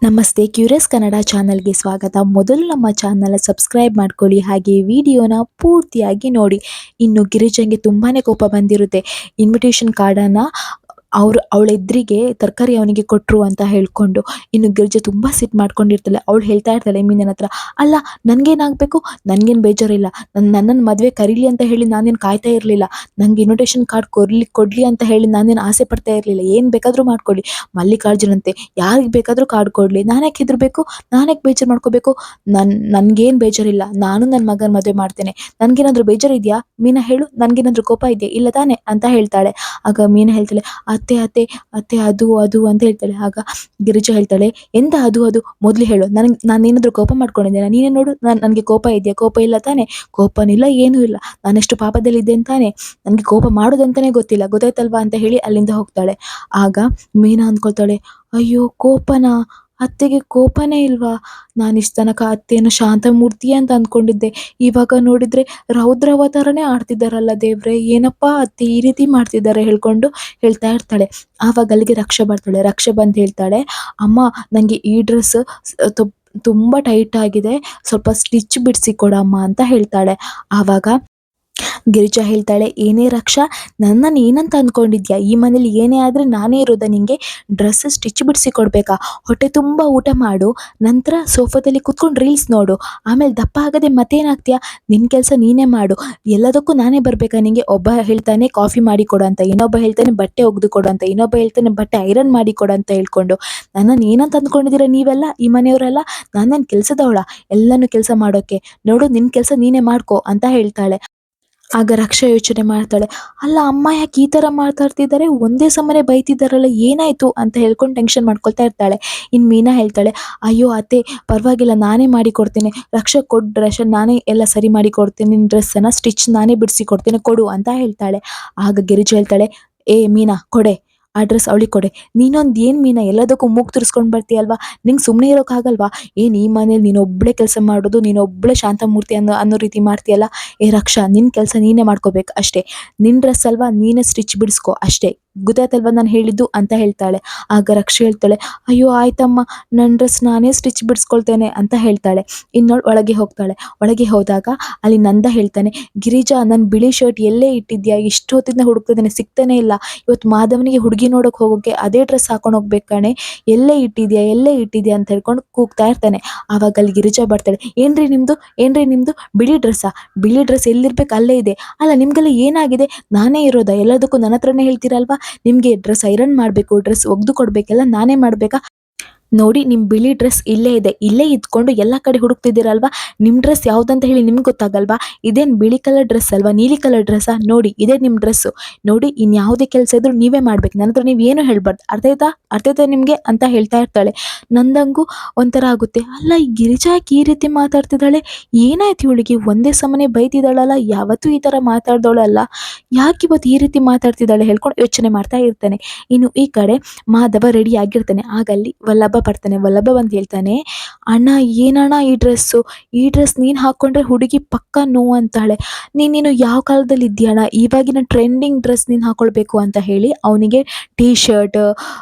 ನಮಸ್ತೆ, ಕ್ಯೂರಿಯಸ್ ಕನ್ನಡ ಚಾನಲ್ಗೆ ಸ್ವಾಗತ. ಮೊದಲು ನಮ್ಮ ಚಾನಲ್ ಸಬ್ಸ್ಕ್ರೈಬ್ ಮಾಡ್ಕೊಳ್ಳಿ, ಹಾಗೆ ವಿಡಿಯೋನ ಪೂರ್ತಿಯಾಗಿ ನೋಡಿ. ಇನ್ನು ಗಿರಿಜಂಗೆ ತುಂಬಾ ಕೋಪ ಬಂದಿರುತ್ತೆ. ಇನ್ವಿಟೇಷನ್ ಕಾರ್ಡನ್ನು ಅವಳ ಎದುರಿಗೆ ತರಕಾರಿ ಅವನಿಗೆ ಕೊಟ್ಟರು ಅಂತ ಹೇಳ್ಕೊಂಡು. ಇನ್ನು ಗಿರಿಜಾ ತುಂಬ ಸಿಟ್ಟು ಮಾಡ್ಕೊಂಡಿರ್ತಾಳೆ. ಅವಳು ಹೇಳ್ತಾ ಇರ್ತಾಳೆ ಮೀನನ ಹತ್ರ, ಅಲ್ಲ ನನಗೇನಾಗಬೇಕು, ನನಗೇನು ಬೇಜಾರಿಲ್ಲ, ನನ್ನನ್ನು ಮದುವೆ ಕರೀಲಿ ಅಂತ ಹೇಳಿ ನಾನೇನು ಕಾಯ್ತಾ ಇರಲಿಲ್ಲ, ನನಗೆ ಇನ್ವಿಟೇಷನ್ ಕಾರ್ಡ್ ಕೊಡಲಿ ಅಂತ ಹೇಳಿ ನಾನೇನು ಆಸೆ ಪಡ್ತಾ ಇರಲಿಲ್ಲ, ಏನು ಬೇಕಾದರೂ ಮಾಡ್ಕೊಳ್ಳಿ, ಮಲ್ಲಿಕಾರ್ಜುನಂತೆ ಯಾರಿಗೆ ಬೇಕಾದರೂ ಕಾರ್ಡ್ ಕೊಡಲಿ, ನಾನ್ಯಾಕೆ ಹೆದರಬೇಕು, ನಾನ್ಯಾಕೆ ಬೇಜಾರು ಮಾಡ್ಕೋಬೇಕು, ನನಗೇನು ಬೇಜಾರಿಲ್ಲ, ನಾನು ನನ್ನ ಮಗನ ಮದುವೆ ಮಾಡ್ತೇನೆ, ನನಗೇನಾದರೂ ಬೇಜಾರಿದೆಯಾ ಮೀನಾ ಹೇಳು, ನನಗೇನಾದರೂ ಕೋಪ ಇದೆಯಾ, ಇಲ್ಲ ತಾನೇ ಅಂತ ಹೇಳ್ತಾಳೆ. ಆಗ ಮೀನಾ ಹೇಳ್ತಾಳೆ, ಅತ್ತೆ ಅತ್ತೆ ಅತ್ತೆ ಅದು ಅದು ಅಂತ ಹೇಳ್ತಾಳೆ. ಆಗ ಗಿರಿಜಾ ಹೇಳ್ತಾಳೆ, ಎಂತ ಅದು ಅದು ಮೊದಲು ಹೇಳು, ನಾನೇನಾದರೂ ಕೋಪ ಮಾಡ್ಕೊಂಡಿದ್ದೇನೆ, ನೀನೇ ನೋಡು, ನನಗೆ ಕೋಪ ಇದೆಯಾ, ಕೋಪ ಇಲ್ಲ ತಾನೇ, ಕೋಪನಿಲ್ಲ ಏನೂ ಇಲ್ಲ, ನಾನೆಷ್ಟು ಪಾಪದಲ್ಲಿದ್ದೆ ಅಂತಾನೆ, ನನಗೆ ಕೋಪ ಮಾಡೋದಂತಾನೆ ಗೊತ್ತಿಲ್ಲ, ಗೊತ್ತಾಯ್ತಲ್ವಾ ಅಂತ ಹೇಳಿ ಅಲ್ಲಿಂದ ಹೋಗ್ತಾಳೆ. ಆಗ ಮೀನಾ ಅಂದ್ಕೊಳ್ತಾಳೆ, ಅಯ್ಯೋ ಕೋಪನಾ, ಅತ್ತೆಗೆ ಕೋಪನೇ ಇಲ್ವಾ, ನಾನು ಇಷ್ಟು ತನಕ ಅತ್ತೆಯನ್ನು ಶಾಂತಮೂರ್ತಿ ಅಂತ ಅಂದ್ಕೊಂಡಿದ್ದೆ, ಇವಾಗ ನೋಡಿದರೆ ರೌದ್ರಾವತಾರನೇ ಆಡ್ತಿದ್ದಾರಲ್ಲ ದೇವ್ರೆ, ಏನಪ್ಪ ಅತ್ತೆ ಈ ರೀತಿ ಮಾಡ್ತಿದ್ದಾರೆ ಹೇಳ್ಕೊಂಡು ಹೇಳ್ತಾ ಇರ್ತಾಳೆ. ಆವಾಗ ಅಲ್ಲಿಗೆ ರಕ್ಷಾ ಬರ್ತಾಳೆ. ರಕ್ಷಾ ಬಂದು ಹೇಳ್ತಾಳೆ, ಅಮ್ಮ ನನಗೆ ಈ ಡ್ರೆಸ್ ತುಂಬ ಟೈಟ್ ಆಗಿದೆ, ಸ್ವಲ್ಪ ಸ್ಟಿಚ್ ಬಿಡಿಸಿ ಕೊಡಮ್ಮ ಅಂತ ಹೇಳ್ತಾಳೆ. ಆವಾಗ ಗಿರಿಜಾ ಹೇಳ್ತಾಳೆ, ಏನೇ ರಕ್ಷಾ, ನನ್ನನ್ನು ಏನಂತ ಅಂದ್ಕೊಂಡಿದ್ಯಾ, ಈ ಮನೇಲಿ ಏನೇ ಆದರೆ ನಾನೇ ಇರೋದ, ನಿಂಗೆ ಡ್ರೆಸ್ ಸ್ಟಿಚ್ ಬಿಡಿಸಿ ಕೊಡಬೇಕಾ, ಹೊಟ್ಟೆ ತುಂಬ ಊಟ ಮಾಡು, ನಂತರ ಸೋಫಾದಲ್ಲಿ ಕೂತ್ಕೊಂಡು ರೀಲ್ಸ್ ನೋಡು, ಆಮೇಲೆ ದಪ್ಪ ಆಗದೆ ಮತ್ತೇನಾಗ್ತೀಯಾ, ನಿನ್ನ ಕೆಲಸ ನೀನೇ ಮಾಡು, ಎಲ್ಲದಕ್ಕೂ ನಾನೇ ಬರಬೇಕಾ ನಿಂಗೆ, ಒಬ್ಬ ಹೇಳ್ತಾನೆ ಕಾಫಿ ಮಾಡಿ ಕೊಡು ಅಂತ, ಇನ್ನೊಬ್ಬ ಹೇಳ್ತಾನೆ ಬಟ್ಟೆ ಒಗೆದು ಕೊಡು ಅಂತ, ಇನ್ನೊಬ್ಬ ಹೇಳ್ತಾನೆ ಬಟ್ಟೆ ಐರನ್ ಮಾಡಿ ಕೊಡು ಅಂತ ಹೇಳ್ಕೊಂಡು, ನನ್ನನ್ನು ಏನಂತ ಅಂದ್ಕೊಂಡಿದ್ದೀರಾ ನೀವೆಲ್ಲ, ಈ ಮನೆಯವರೆಲ್ಲ, ನನ್ನ ಕೆಲಸದವಳ, ಎಲ್ಲನೂ ಕೆಲಸ ಮಾಡೋಕ್ಕೆ, ನೋಡು ನಿನ್ನ ಕೆಲಸ ನೀನೇ ಮಾಡ್ಕೊ ಅಂತ ಹೇಳ್ತಾಳೆ. ಆಗ ರಕ್ಷಾ ಯೋಚನೆ ಮಾಡ್ತಾಳೆ, ಅಲ್ಲ ಅಮ್ಮ ಯಾಕೆ ಈ ಥರ ಮಾತಾಡ್ತಿದ್ದಾರೆ, ಒಂದೇ ಸಮನೆ ಬೈತಿದ್ದಾರಲ್ಲ, ಏನಾಯಿತು ಅಂತ ಹೇಳ್ಕೊಂಡು ಟೆನ್ಷನ್ ಮಾಡ್ಕೊಳ್ತಾ ಇರ್ತಾಳೆ. ಇನ್ನು ಮೀನಾ ಹೇಳ್ತಾಳೆ, ಅಯ್ಯೋ ಅತ್ತೆ ಪರವಾಗಿಲ್ಲ, ನಾನೇ ಮಾಡಿ ಕೊಡ್ತೇನೆ, ರಕ್ಷಾ ಕೊಟ್ಟು ಡ್ರೆಸ್ ನಾನೇ ಎಲ್ಲ ಸರಿ ಮಾಡಿ ಕೊಡ್ತೀನಿ, ನಿನ್ನ ಡ್ರೆಸ್ಸನ್ನು ಸ್ಟಿಚ್ ನಾನೇ ಬಿಡಿಸಿ ಕೊಡ್ತೇನೆ ಕೊಡು ಅಂತ ಹೇಳ್ತಾಳೆ. ಆಗ ಗಿರಿಜಾ ಹೇಳ್ತಾಳೆ, ಏ ಮೀನಾ ಕೊಡೆ, ಆ ಡ್ರೆಸ್ ಅವಳಿಗೆ ಕೊಡೆ, ನೀನೊಂದು ಏನು ಮೀನಾ ಎಲ್ಲದಕ್ಕೂ ಮೂಗು ತುರಿಸ್ಕೊಂಡು ಬರ್ತೀಯಲ್ವಾ, ನಿಂಗೆ ಸುಮ್ಮನೆ ಇರೋಕ್ಕಾಗಲ್ವಾ, ಏನು ಈ ಮನೇಲಿ ನೀನೊಬ್ಬಳೇ ಕೆಲಸ ಮಾಡೋದು, ನೀನೊಬ್ಬಳೇ ಶಾಂತಮೂರ್ತಿ ಅನ್ನೋ ರೀತಿ ಮಾಡ್ತೀಯಲ್ಲ, ಏ ರಕ್ಷಾ ನಿನ್ನ ಕೆಲಸ ನೀನೇ ಮಾಡ್ಕೋಬೇಕು ಅಷ್ಟೇ, ನಿನ್ನ ಡ್ರೆಸ್ ಅಲ್ವಾ ನೀನೇ ಸ್ಟಿಚ್ ಬಿಡಿಸ್ಕೊ ಅಷ್ಟೇ, ಗೊತ್ತಾಯ್ತಲ್ವ ನಾನು ಹೇಳಿದ್ದು ಅಂತ ಹೇಳ್ತಾಳೆ. ಆಗ ರಕ್ಷಾ ಹೇಳ್ತಾಳೆ, ಅಯ್ಯೋ ಆಯ್ತಮ್ಮ, ನನ್ನ ಡ್ರೆಸ್ ನಾನೇ ಸ್ಟಿಚ್ ಬಿಡಿಸ್ಕೊಳ್ತೇನೆ ಅಂತ ಹೇಳ್ತಾಳೆ. ಇನ್ನೊಳು ಒಳಗೆ ಹೋಗ್ತಾಳೆ. ಒಳಗೆ ಹೋದಾಗ ಅಲ್ಲಿ ನಂದ ಹೇಳ್ತಾನೆ, ಗಿರಿಜಾ ನನ್ನ ಬಿಳಿ ಶರ್ಟ್ ಎಲ್ಲೇ ಇಟ್ಟಿದ್ಯಾ, ಇಷ್ಟು ಹೊತ್ತಿಂದ ಹುಡುಕ್ತಿದ್ದೇನೆ ಸಿಗ್ತಾನೆ ಇಲ್ಲ, ಇವತ್ತು ಮಾಧವನಿಗೆ ಹುಡುಗಿ ನೋಡೋಕೆ ಹೋಗೋಕ್ಕೆ ಅದೇ ಡ್ರೆಸ್ ಹಾಕೊಂಡು ಹೋಗ್ಬೇಕು ಕಣೆ, ಎಲ್ಲೇ ಇಟ್ಟಿದ್ಯಾ ಎಲ್ಲೇ ಇಟ್ಟಿದ್ಯಾ ಅಂತ ಹೇಳ್ಕೊಂಡು ಕೂಗ್ತಾ ಇರ್ತಾನೆ. ಆವಾಗ ಅಲ್ಲಿ ಗಿರಿಜಾ ಬರ್ತಾಳೆ, ಏನ್ರಿ ನಿಮ್ಮದು ಬಿಳಿ ಡ್ರೆಸ್ಸಾ, ಬಿಳಿ ಡ್ರೆಸ್ ಎಲ್ಲಿರ್ಬೇಕು ಅಲ್ಲೇ ಇದೆ, ಅಲ್ಲ ನಿಮಗೆಲ್ಲ ಏನಾಗಿದೆ, ನಾನೇ ಇರೋದಾ, ಎಲ್ಲದಕ್ಕೂ ನನ್ನ ಹತ್ರನೇ ಹೇಳ್ತೀರಲ್ವಾ, ನಿಮಗೆ ಡ್ರೆಸ್ ಐರನ್ ಮಾಡಬೇಕು, ಡ್ರೆಸ್ ಒಗೆದು ಕೊಡಬೇಕೆಲ್ಲ ನಾನೇ ಮಾಡಬೇಕಾ, ನೋಡಿ ನಿಮ್ಮ ಬಿಳಿ ಡ್ರೆಸ್ ಇಲ್ಲೇ ಇದೆ, ಇಲ್ಲೇ ಇದ್ಕೊಂಡು ಎಲ್ಲ ಕಡೆ ಹುಡುಕ್ತಿದ್ದೀರಲ್ವಾ, ನಿಮ್ಮ ಡ್ರೆಸ್ ಯಾವುದಂತ ಹೇಳಿ ನಿಮ್ಗೆ ಗೊತ್ತಾಗಲ್ವಾ, ಇದೇನು ಬಿಳಿ ಕಲರ್ ಡ್ರೆಸ್ ಅಲ್ವಾ, ನೀಲಿ ಕಲರ್ ಡ್ರೆಸ್ಸಾ, ನೋಡಿ ಇದೇ ನಿಮ್ಮ ಡ್ರೆಸ್ಸು, ನೋಡಿ ಇನ್ಯಾವುದೇ ಕೆಲಸ ಇದ್ರೂ ನೀವೇ ಮಾಡ್ಬೇಕು, ನನ್ನ ಹತ್ರ ನೀವು ಏನೂ ಹೇಳ್ಬಾರ್ದು, ಅರ್ಥ ಆಯ್ತಾ ನಿಮಗೆ ಅಂತ ಹೇಳ್ತಾ ಇರ್ತಾಳೆ. ನಂದಂಗೂ ಒಂಥರ ಆಗುತ್ತೆ, ಅಲ್ಲ ಈ ಗಿರಿಜಾ ಯಾಕೆ ಈ ರೀತಿ ಮಾತಾಡ್ತಿದ್ದಾಳೆ, ಏನಾಯ್ತು ಇವಳಿಗೆ, ಒಂದೇ ಸಮನೆ ಬೈತಿದ್ದಾಳಲ್ಲ, ಯಾವತ್ತೂ ಈ ಥರ ಮಾತಾಡ್ದವಳಲ್ಲ, ಯಾಕೆ ಇವತ್ತು ಈ ರೀತಿ ಮಾತಾಡ್ತಿದ್ದಾಳೆ ಹೇಳ್ಕೊಂಡು ಯೋಚನೆ ಮಾಡ್ತಾ ಇರ್ತಾನೆ. ಇನ್ನು ಈ ಕಡೆ ಮಾಧವ ರೆಡಿ ಆಗಿರ್ತಾನೆ. ಆಗ ಅಲ್ಲಿ ವಲ್ಲಭ ಬರ್ತಾನೆ. ವಲ್ಲಭ ಬಂದು ಹೇಳ್ತಾನೆ, ಅಣ್ಣ ಏನಣ್ಣ ಈ ಡ್ರೆಸ್ ನೀನು ಹಾಕ್ಕೊಂಡ್ರೆ ಹುಡುಗಿ ಪಕ್ಕ ನೋ ಅಂತಾಳೆ, ನೀನು ಯಾವ ಕಾಲದಲ್ಲಿ ಇದ್ದೀಯಣ್ಣ, ಇವಾಗಿನ ಟ್ರೆಂಡಿಂಗ್ ಡ್ರೆಸ್ ನೀನು ಹಾಕ್ಕೊಳ್ಬೇಕು ಅಂತ ಹೇಳಿ ಅವನಿಗೆ T shirt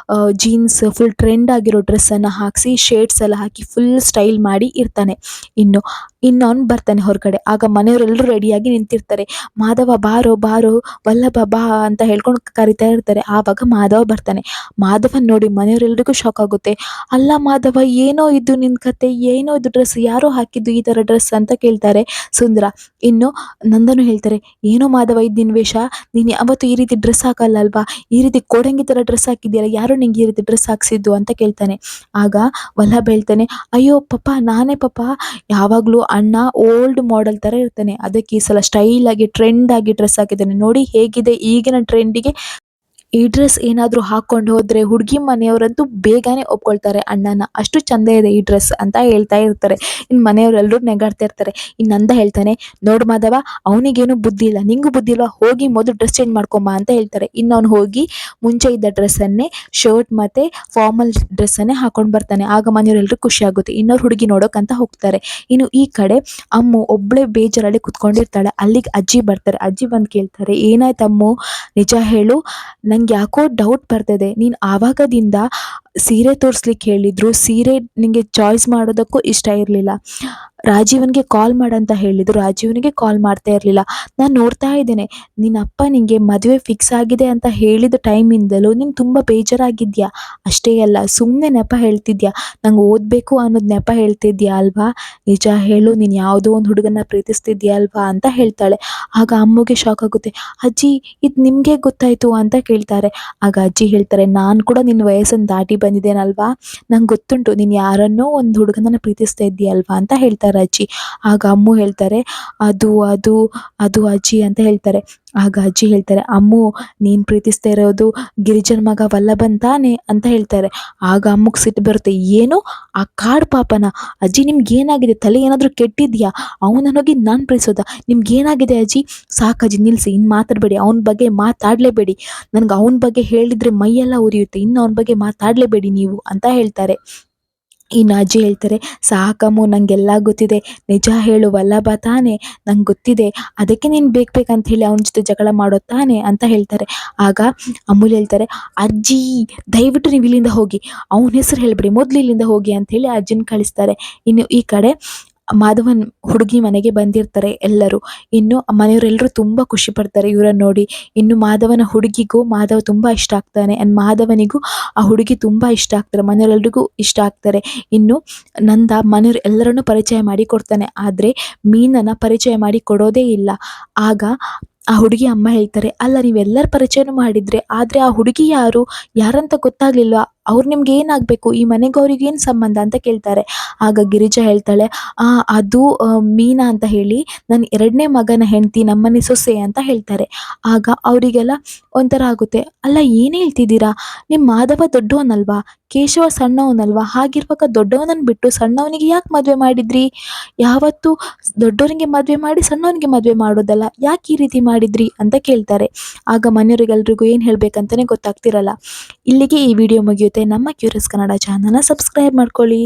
jeans full trend ಆಗಿರೋ ಡ್ರೆಸ್ಸನ್ನು ಹಾಕಿಸಿ ಶೇಡ್ಸ್ ಎಲ್ಲ ಹಾಕಿ ಫುಲ್ ಸ್ಟೈಲ್ ಮಾಡಿ ಇರ್ತಾನೆ. ಇನ್ನವನು ಬರ್ತಾನೆ ಹೊರಗಡೆ. ಆಗ ಮನೆಯವರೆಲ್ಲರೂ ರೆಡಿಯಾಗಿ ನಿಂತಿರ್ತಾರೆ. ಮಾಧವ ಬಾರೋ ಬಾರೋ, ವಲ್ಲಭ ಬಾ ಅಂತ ಹೇಳ್ಕೊಂಡು ಕರಿತಾ ಇರ್ತಾರೆ. ಆವಾಗ ಮಾಧವ ಬರ್ತಾನೆ. ಮಾಧವನ್ ನೋಡಿ ಮನೆಯವರೆಲ್ಲರಿಗೂ ಶಾಕ್ ಆಗುತ್ತೆ. ಅಲ್ಲ ಮಾಧವ, ಏನೋ ಇದು ನಿನ್ನ ಕತೆ, ಏನೋ ಇದು ಡ್ರೆಸ್, ಯಾರೋ ಹಾಕಿದ್ದು ಈ ಥರ ಡ್ರೆಸ್ ಅಂತ ಕೇಳ್ತಾರೆ ಸುಂದರ. ಇನ್ನು ನಂದನು ಹೇಳ್ತಾರೆ, ಏನೋ ಮಾಧವ ಇದು ನಿನ್ನ ವೇಷ, ನೀನು ಯಾವತ್ತೂ ಈ ರೀತಿ ಡ್ರೆಸ್ ಹಾಕಲ್ಲ ಅಲ್ವಾ, ಈ ರೀತಿ ಕೋಡಂಗಿ ಥರ ಡ್ರೆಸ್ ಹಾಕಿದ್ದೀರಾ, ಯಾರೋ ನಿಂಗೆ ಈ ರೀತಿ ಡ್ರೆಸ್ ಹಾಕ್ಸಿದ್ದು ಅಂತ ಕೇಳ್ತಾನೆ. ಆಗ ವಲ್ಲಭ ಹೇಳ್ತಾನೆ, ಅಯ್ಯೋ ಪಾಪ ನಾನೇ ಪಾಪ, ಯಾವಾಗಲೂ ಅಣ್ಣ ಓಲ್ಡ್ ಮಾಡೆಲ್ ಥರ ಇರ್ತಾನೆ, ಅದಕ್ಕೆ ಈ ಸಲ ಸ್ಟೈಲಾಗಿ ಟ್ರೆಂಡ್ ಆಗಿ ಡ್ರೆಸ್ ಹಾಕಿದ್ದಾನೆ, ನೋಡಿ ಹೇಗಿದೆ ಈಗಿನ ಟ್ರೆಂಡಿಗೆ, ಈ ಡ್ರೆಸ್ ಏನಾದರೂ ಹಾಕ್ಕೊಂಡು ಹೋದರೆ ಹುಡುಗಿ ಮನೆಯವರಂತೂ ಬೇಗನೆ ಒಪ್ಕೊಳ್ತಾರೆ ಅಣ್ಣನ, ಅಷ್ಟು ಚಂದ ಇದೆ ಈ ಡ್ರೆಸ್ ಅಂತ ಹೇಳ್ತಾ ಇರ್ತಾರೆ. ಇನ್ನು ಮನೆಯವರೆಲ್ಲರೂ ನೆಗಾಡ್ತಾ ಇರ್ತಾರೆ. ಇನ್ನು ನಂದ ಹೇಳ್ತಾನೆ, ನೋಡು ಮಾಧವ, ಅವನಿಗೇನು ಬುದ್ಧಿ ಇಲ್ಲ, ನಿಂಗೂ ಬುದ್ಧಿ ಇಲ್ವಾ, ಹೋಗಿ ಮೊದಲು ಡ್ರೆಸ್ ಚೇಂಜ್ ಮಾಡ್ಕೊಂಬ ಅಂತ ಹೇಳ್ತಾರೆ. ಇನ್ನು ಅವ್ನು ಹೋಗಿ ಮುಂಚೆ ಇದ್ದ ಡ್ರೆಸ್ಸನ್ನೇ ಶರ್ಟ್ ಮತ್ತು ಫಾರ್ಮಲ್ ಡ್ರೆಸ್ಸನ್ನೇ ಹಾಕೊಂಡು ಬರ್ತಾನೆ. ಆಗ ಮನೆಯವರೆಲ್ಲರೂ ಖುಷಿ ಆಗುತ್ತೆ. ಇನ್ನೊರು ಹುಡುಗಿ ನೋಡೋಕ್ಕಂತ ಹೋಗ್ತಾರೆ. ಇನ್ನು ಈ ಕಡೆ ಅಮ್ಮು ಒಬ್ಬಳೇ ಬೇಜಾರಲ್ಲಿ ಕುತ್ಕೊಂಡಿರ್ತಾಳೆ. ಅಲ್ಲಿಗೆ ಅಜ್ಜಿ ಬರ್ತಾರೆ. ಅಜ್ಜಿ ಬಂದು ಕೇಳ್ತಾರೆ, ಏನಾಯ್ತು ಅಮ್ಮು, ನಿಜ ಹೇಳು, ನಂಗೆ ಯಾಕೋ ಡೌಟ್ ಬರ್ತಿದೆ, ನೀನು ಆವಾಗದಿಂದ ಸೀರೆ ತೋರಿಸ್ಲಿಕ್ಕೆ ಹೇಳಿದ್ರು. ಸೀರೆ ನಿಂಗೆ ಚಾಯ್ಸ್ ಮಾಡೋದಕ್ಕೂ ಇಷ್ಟ ಇರಲಿಲ್ಲ. ರಾಜೀವನ್ಗೆ ಕಾಲ್ ಮಾಡಂತ ಹೇಳಿದ್ರು. ರಾಜೀವನಿಗೆ ಕಾಲ್ ಮಾಡ್ತಾ ಇರಲಿಲ್ಲ. ನಾನು ನೋಡ್ತಾ ಇದ್ದೇನೆ, ನಿನ್ನ ಅಪ್ಪ ನಿಂಗೆ ಮದುವೆ ಫಿಕ್ಸ್ ಆಗಿದೆ ಅಂತ ಹೇಳಿದ ಟೈಮಿಂದಲೂ ನೀನು ತುಂಬ ಬೇಜಾರಾಗಿದ್ಯಾ. ಅಷ್ಟೇ ಅಲ್ಲ, ಸುಮ್ಮನೆ ನೆಪ ಹೇಳ್ತಿದ್ಯಾ. ನಂಗೆ ಓದಬೇಕು ಅನ್ನೋದು ನೆಪ ಹೇಳ್ತಿದ್ಯಾ ಅಲ್ವಾ. ನಿಜ ಹೇಳು, ನೀನು ಯಾವುದೋ ಒಂದು ಹುಡುಗನ ಪ್ರೀತಿಸ್ತಿದ್ಯಾ ಅಲ್ವಾ ಅಂತ ಹೇಳ್ತಾಳೆ. ಆಗ ಅಮ್ಮಗೆ ಶಾಕ್ ಆಗುತ್ತೆ. ಅಜ್ಜಿ, ಇದು ನಿಮಗೆ ಗೊತ್ತಾಯಿತು ಅಂತ ಕೇಳ್ತಾರೆ. ಆಗ ಅಜ್ಜಿ ಹೇಳ್ತಾರೆ, ನಾನು ಕೂಡ ನಿನ್ನ ವಯಸ್ಸನ್ನು ದಾಟಿ ಬಂದಿದ್ದೇನಲ್ವಾ, ನಂಗೆ ಗೊತ್ತುಂಟು ನೀನು ಯಾರನ್ನೋ ಒಂದು ಹುಡುಗನನ್ನು ಪ್ರೀತಿಸ್ತಾ ಇದ್ದೀಯಲ್ವಾ ಅಂತ ಹೇಳ್ತಾರೆ ಅಜ್ಜಿ. ಆಗ ಅಮ್ಮು ಹೇಳ್ತಾರೆ, ಅದು ಅದು ಅದು ಅಜ್ಜಿ ಅಂತ ಹೇಳ್ತಾರೆ. ಆಗ ಅಜ್ಜಿ ಹೇಳ್ತಾರೆ, ಅಮ್ಮು, ನೀನು ಪ್ರೀತಿಸ್ತಾ ಇರೋದು ಗಿರಿಜನ ಮಗ ವಲ್ಲಭನ್ ತಾನೆ ಅಂತ ಹೇಳ್ತಾರೆ. ಆಗ ಅಮ್ಮಗೆ ಸಿಟ್ಟು ಬರುತ್ತೆ. ಏನು, ಆ ಕಾಡು ಪಾಪನ? ಅಜ್ಜಿ, ನಿಮ್ಗೆ ಏನಾಗಿದೆ? ತಲೆ ಏನಾದರೂ ಕೆಟ್ಟಿದ್ಯಾ? ಅವನನ್ನೋಗಿ ನಾನು ಪ್ರೀತಿಸೋದ? ನಿಮ್ಗೆ ಏನಾಗಿದೆ ಅಜ್ಜಿ? ಸಾಕಜ್ಜಿ, ನಿಲ್ಲಿಸಿ, ಇನ್ನು ಮಾತಾಡಬೇಡಿ, ಅವನ ಬಗ್ಗೆ ಮಾತಾಡಲೇಬೇಡಿ. ನನಗೆ ಅವನ ಬಗ್ಗೆ ಹೇಳಿದರೆ ಮೈಯೆಲ್ಲ ಉರಿಯುತ್ತೆ. ಇನ್ನು ಅವನ ಬಗ್ಗೆ ಮಾತಾಡಲೇಬೇಡಿ ನೀವು ಅಂತ ಹೇಳ್ತಾರೆ. ಇನ್ನು ಅಜ್ಜಿ ಹೇಳ್ತಾರೆ, ಸಾಕಮ್ಮು, ನನಗೆಲ್ಲ ಗೊತ್ತಿದೆ. ನಿಜ ಹೇಳು, ವಲ್ಲಭ ತಾನೆ? ನಂಗೆ ಗೊತ್ತಿದೆ. ಅದಕ್ಕೆ ನೀನು ಬೇಕಂತ ಹೇಳಿ ಅವನ ಜೊತೆ ಜಗಳ ಮಾಡೋ ತಾನೆ ಅಂತ ಹೇಳ್ತಾರೆ. ಆಗ ಅಮೂಲ್ ಹೇಳ್ತಾರೆ, ಅಜ್ಜಿ, ದಯವಿಟ್ಟು ನೀವು ಇಲ್ಲಿಂದ ಹೋಗಿ, ಅವನ ಹೆಸರು ಹೇಳ್ಬಿಡಿ, ಮೊದಲು ಇಲ್ಲಿಂದ ಹೋಗಿ ಅಂತ ಹೇಳಿ ಅಜ್ಜಿನ ಕಳಿಸ್ತಾರೆ. ಇನ್ನು ಈ ಕಡೆ ಮಾಧವನ್ ಹುಡುಗಿ ಮನೆಗೆ ಬಂದಿರ್ತಾರೆ ಎಲ್ಲರೂ. ಇನ್ನು ಮನೆಯವರೆಲ್ಲರೂ ತುಂಬ ಖುಷಿ ಪಡ್ತಾರೆ ಇವರನ್ನು ನೋಡಿ. ಇನ್ನು ಮಾಧವನ ಹುಡುಗಿಗೂ ಮಾಧವ ತುಂಬ ಇಷ್ಟ ಆಗ್ತಾನೆ. ಮಾಧವನಿಗೂ ಆ ಹುಡುಗಿ ತುಂಬ ಇಷ್ಟ ಆಗ್ತಾರೆ. ಮನೆಯವರೆಲ್ರಿಗೂ ಇಷ್ಟ ಆಗ್ತಾರೆ. ಇನ್ನು ನಂದ ಮನೆಯವ್ರು ಎಲ್ಲರನ್ನೂ ಪರಿಚಯ ಮಾಡಿ ಕೊಡ್ತಾನೆ. ಆದರೆ ಮೀನನ್ನು ಪರಿಚಯ ಮಾಡಿ ಕೊಡೋದೇ ಇಲ್ಲ. ಆಗ ಆ ಹುಡುಗಿ ಅಮ್ಮ ಹೇಳ್ತಾರೆ, ಅಲ್ಲ, ನೀವೆಲ್ಲರ ಪರಿಚಯನೂ ಮಾಡಿದರೆ, ಆದರೆ ಆ ಹುಡುಗಿ ಯಾರಂತ ಗೊತ್ತಾಗ್ಲಿಲ್ವಾ? ಅವ್ರು ನಿಮ್ಗೆ ಏನಾಗಬೇಕು? ಈ ಮನೆಗೂ ಅವ್ರಿಗೆ ಏನು ಸಂಬಂಧ ಅಂತ ಕೇಳ್ತಾರೆ. ಆಗ ಗಿರಿಜಾ ಹೇಳ್ತಾಳೆ, ಅದು ಮೀನಾ ಅಂತ ಹೇಳಿ ನನ್ನ 2ನೇ ಮಗನ ಹೆಂಡತಿ, ನಮ್ಮನೆ ಸೊಸೆ ಅಂತ ಹೇಳ್ತಾರೆ. ಆಗ ಅವರಿಗೆಲ್ಲ ಒಂಥರ ಆಗುತ್ತೆ. ಅಲ್ಲ, ಏನು ಹೇಳ್ತಿದ್ದೀರಾ? ನಿಮ್ಮ ಮಾಧವ ದೊಡ್ಡವನಲ್ವಾ, ಕೇಶವ ಸಣ್ಣವನಲ್ವಾ? ಹಾಗಿರುವಾಗ ದೊಡ್ಡವನನ್ನು ಬಿಟ್ಟು ಸಣ್ಣವನಿಗೆ ಯಾಕೆ ಮದುವೆ ಮಾಡಿದ್ರಿ? ಯಾವತ್ತು ದೊಡ್ಡವನಿಗೆ ಮದುವೆ ಮಾಡಿ ಸಣ್ಣವನಿಗೆ ಮದುವೆ ಮಾಡೋದಲ್ಲ, ಯಾಕೆ ಈ ರೀತಿ ಮಾಡಿದ್ರಿ ಅಂತ ಕೇಳ್ತಾರೆ. ಆಗ ಮನೆಯವರಿಗೆಲ್ರಿಗೂ ಏನು ಹೇಳಬೇಕಂತಲೇ ಗೊತ್ತಾಗ್ತಿರಲ್ಲ. ಇಲ್ಲಿಗೆ ಈ ವಿಡಿಯೋ ಮುಗಿಯುತ್ತೆ. ನಮ್ಮ ಕ್ಯೂರಿಯಸ್ ಕನ್ನಡ ಚಾನಲ್ನ ಸಬ್ಸ್ಕ್ರೈಬ್ ಮಾಡ್ಕೊಳ್ಳಿ.